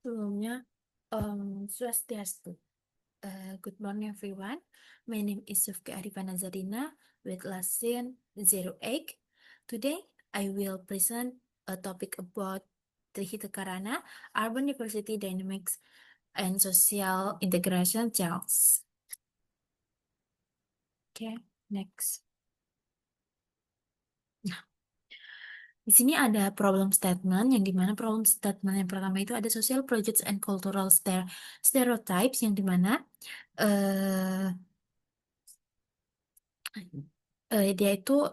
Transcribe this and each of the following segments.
Sebelumnya, Swastiastu. Good morning, everyone. My name is Sufki Arifana Zarina with lesson 08. Today, I will present a topic about Trihita Karana, Urban Diversity Dynamics and Social Integration Challenges. Okay, next. Di sini ada problem statement yang dimana problem statement yang pertama itu ada social projects and cultural stereotypes yang dimana eh dia itu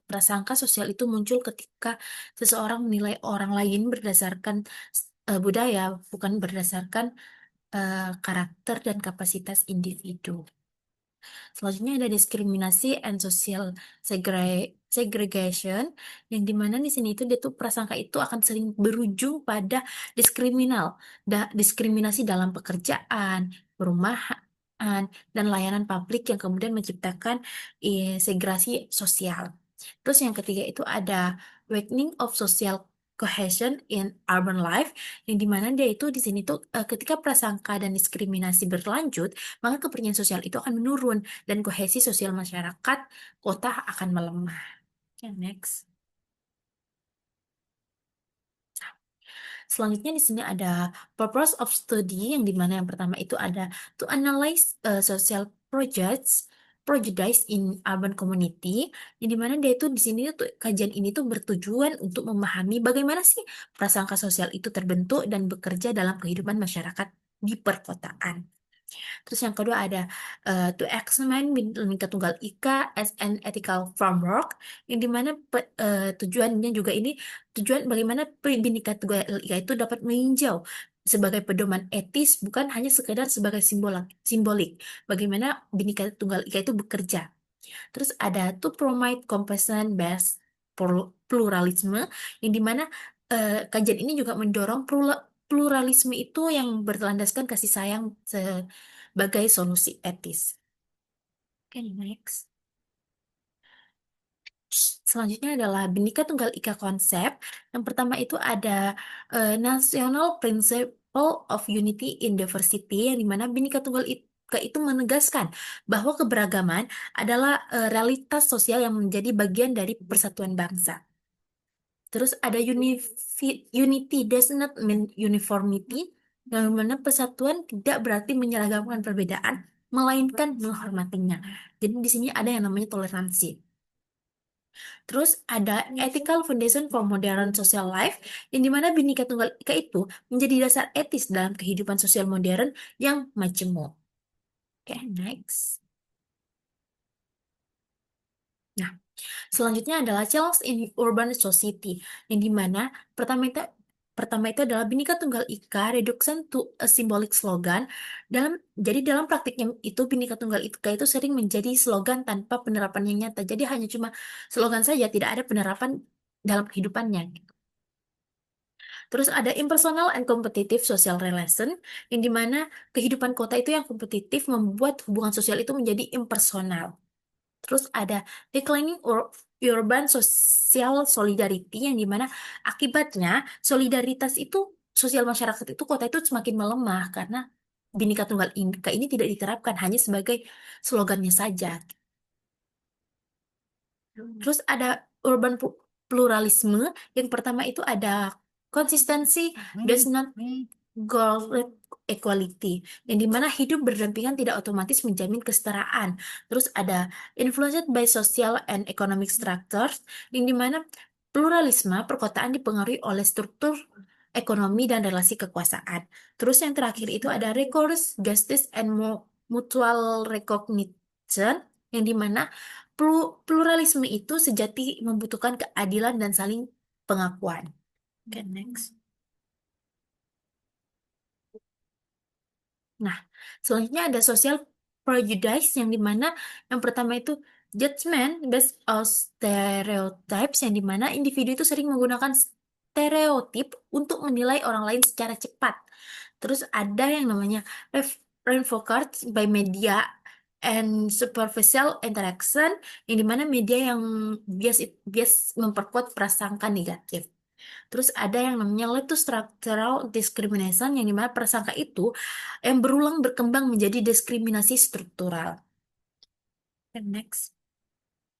prasangka sosial itu muncul ketika seseorang menilai orang lain berdasarkan budaya, bukan berdasarkan karakter dan kapasitas individu. Selanjutnya ada diskriminasi and social segregation, yang dimana di sini itu dia tuh prasangka itu akan sering berujung pada diskriminasi dalam pekerjaan, perumahan, dan layanan publik yang kemudian menciptakan segregasi sosial. Terus yang ketiga itu ada weakening of social cohesion in urban life, yang dimana dia itu di sini tuh ketika prasangka dan diskriminasi berlanjut, maka kepercayaan sosial itu akan menurun dan kohesi sosial masyarakat kota akan melemah. Okay, next. Selanjutnya di sini ada purpose of study, yang dimana yang pertama itu ada to analyze social prejudice in urban community, yang dimana dia itu di sini tuh kajian ini tuh bertujuan untuk memahami bagaimana sih prasangka sosial itu terbentuk dan bekerja dalam kehidupan masyarakat di perkotaan. Terus yang kedua ada to examine Bhinneka Tunggal Ika as an ethical framework, yang dimana tujuannya juga ini tujuan bagaimana Bhinneka Tunggal Ika itu dapat meninjau sebagai pedoman etis, bukan hanya sekedar sebagai simbolik bagaimana Bhinneka Tunggal Ika itu bekerja. Terus ada to promote compassion based pluralisme, yang dimana kajian ini juga mendorong pluralisme itu yang berlandaskan kasih sayang sebagai solusi etis. Oke, next. Selanjutnya adalah Bhinneka Tunggal Ika konsep. Yang pertama itu ada National Principle of Unity in Diversity, yang dimana Bhinneka Tunggal Ika itu menegaskan bahwa keberagaman adalah realitas sosial yang menjadi bagian dari persatuan bangsa. Terus ada unity does not mean uniformity, yang mana persatuan tidak berarti menyeragamkan perbedaan, melainkan menghormatinya. Jadi di sini ada yang namanya toleransi. Terus ada Ethical Foundation for Modern Social Life, yang dimana Bhinneka Tunggal Ika itu menjadi dasar etis dalam kehidupan sosial modern yang majemuk. Oke, next. Nah, selanjutnya adalah challenge in urban society, yang dimana pertama itu adalah Bhinneka Tunggal Ika reduction to a symbolic slogan. Dalam praktiknya itu Bhinneka Tunggal Ika itu sering menjadi slogan tanpa penerapan yang nyata. Jadi hanya cuma slogan saja, tidak ada penerapan dalam kehidupannya. Terus ada impersonal and competitive social relation, yang dimana kehidupan kota itu yang kompetitif membuat hubungan sosial itu menjadi impersonal. Terus ada declining urban social solidarity, yang dimana akibatnya solidaritas itu sosial masyarakat itu kota itu semakin melemah karena Bhinneka Tunggal Ika ini tidak diterapkan, hanya sebagai slogannya saja. Terus ada urban pluralisme, yang pertama itu ada konsistensi does not guarantee equality, yang dimana hidup berdampingan tidak otomatis menjamin kesetaraan. Terus ada influenced by social and economic structures, yang dimana pluralisme perkotaan dipengaruhi oleh struktur ekonomi dan relasi kekuasaan. Terus yang terakhir itu ada recourse, justice, and mutual recognition, yang dimana pluralisme itu sejati membutuhkan keadilan dan saling pengakuan. Okay, next. Nah, selanjutnya ada social prejudice, yang dimana yang pertama itu judgment based on stereotypes, yang dimana individu itu sering menggunakan stereotip untuk menilai orang lain secara cepat. Terus ada yang namanya reinforced by media and superficial interaction, yang dimana media yang bias memperkuat prasangka negatif. Terus ada yang namanya led to structural discrimination yang dimana prasangka itu yang berulang berkembang menjadi diskriminasi struktural. And next.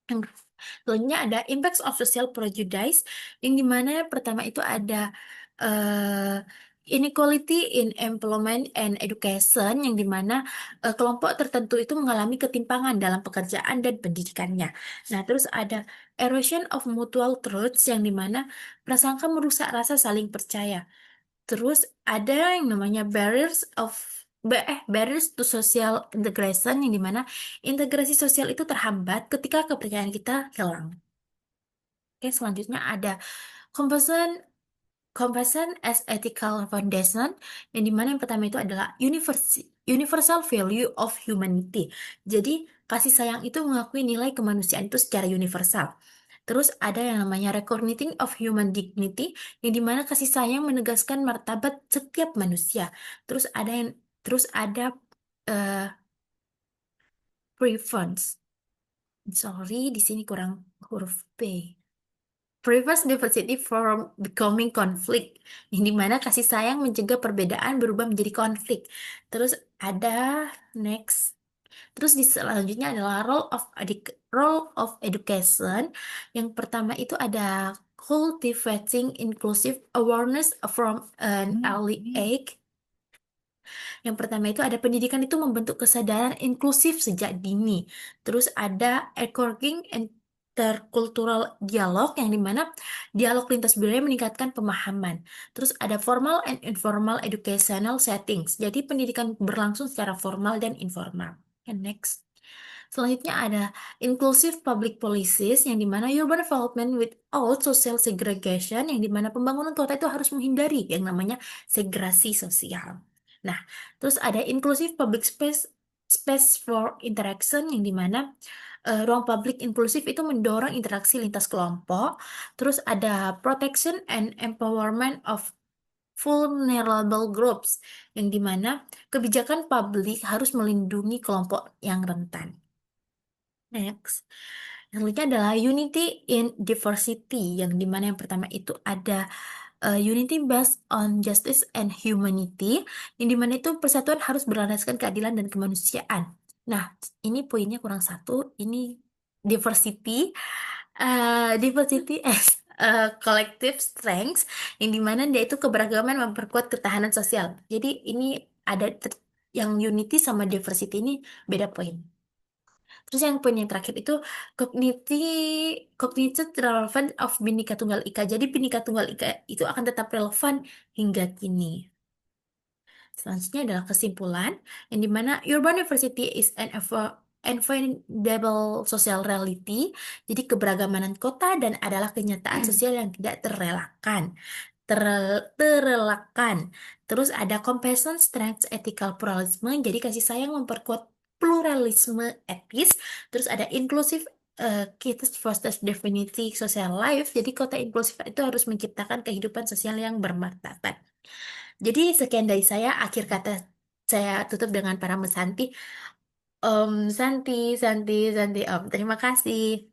Yang selanjutnya ada impacts of social prejudice yang dimana pertama itu ada eh, inequality in employment and education yang dimana kelompok tertentu itu mengalami ketimpangan dalam pekerjaan dan pendidikannya. Nah, terus ada erosion of mutual truths yang dimana prasangka merusak rasa saling percaya. Terus ada yang namanya barriers to social integration yang dimana integrasi sosial itu terhambat ketika kepercayaan kita hilang. Oke, selanjutnya ada compassion compassion as ethical foundation yang dimana yang pertama itu adalah universal value of humanity. Jadi kasih sayang itu mengakui nilai kemanusiaan itu secara universal. Terus ada yang namanya recognition of human dignity, yang dimana kasih sayang menegaskan martabat setiap manusia. Terus ada yang terus ada eh, preference. Sorry, di sini kurang huruf P. Prevents diversity from becoming conflict, yang dimana kasih sayang mencegah perbedaan berubah menjadi konflik. Terus ada next. Terus di selanjutnya adalah role of education. Yang pertama itu ada cultivating inclusive awareness from an early age. Yang pertama itu ada pendidikan itu membentuk kesadaran inklusif sejak dini. Terus ada encouraging intercultural dialog yang dimana dialog lintas budaya meningkatkan pemahaman. Terus ada formal and informal educational settings. Jadi pendidikan berlangsung secara formal dan informal. And next. Selanjutnya ada inclusive public policies yang dimana urban development without social segregation yang dimana pembangunan kota itu harus menghindari yang namanya segregasi sosial. Nah, terus ada inclusive public space for interaction yang dimana ruang publik inklusif itu mendorong interaksi lintas kelompok. Terus ada protection and empowerment of vulnerable groups yang dimana kebijakan publik harus melindungi kelompok yang rentan. Next. Yang selanjutnya adalah unity in diversity, yang dimana yang pertama itu ada unity based on justice and humanity, yang dimana itu persatuan harus berlandaskan keadilan dan kemanusiaan. Nah, ini poinnya kurang satu. Ini diversity, diversity as collective strengths, yang dimana dia itu keberagaman memperkuat ketahanan sosial. Jadi ini ada yang unity sama diversity ini beda poin. Terus yang poin yang terakhir itu cognitive cognitive relevance of Bhinneka Tunggal Ika. Jadi Bhinneka Tunggal Ika itu akan tetap relevan hingga kini. Selanjutnya adalah kesimpulan, yang dimana urban diversity is an unavoidable social reality. Jadi keberagaman kota dan adalah kenyataan sosial yang tidak terelakkan. Terus ada compassion, strength, ethical pluralism. Jadi kasih sayang memperkuat pluralisme etis. Terus ada inclusive kita foster definity social life. Jadi kota inklusif itu harus menciptakan kehidupan sosial yang bermartabat. Jadi sekian dari saya. Akhir kata saya tutup dengan para Santi. Santi, Santi, Santi. Terima kasih.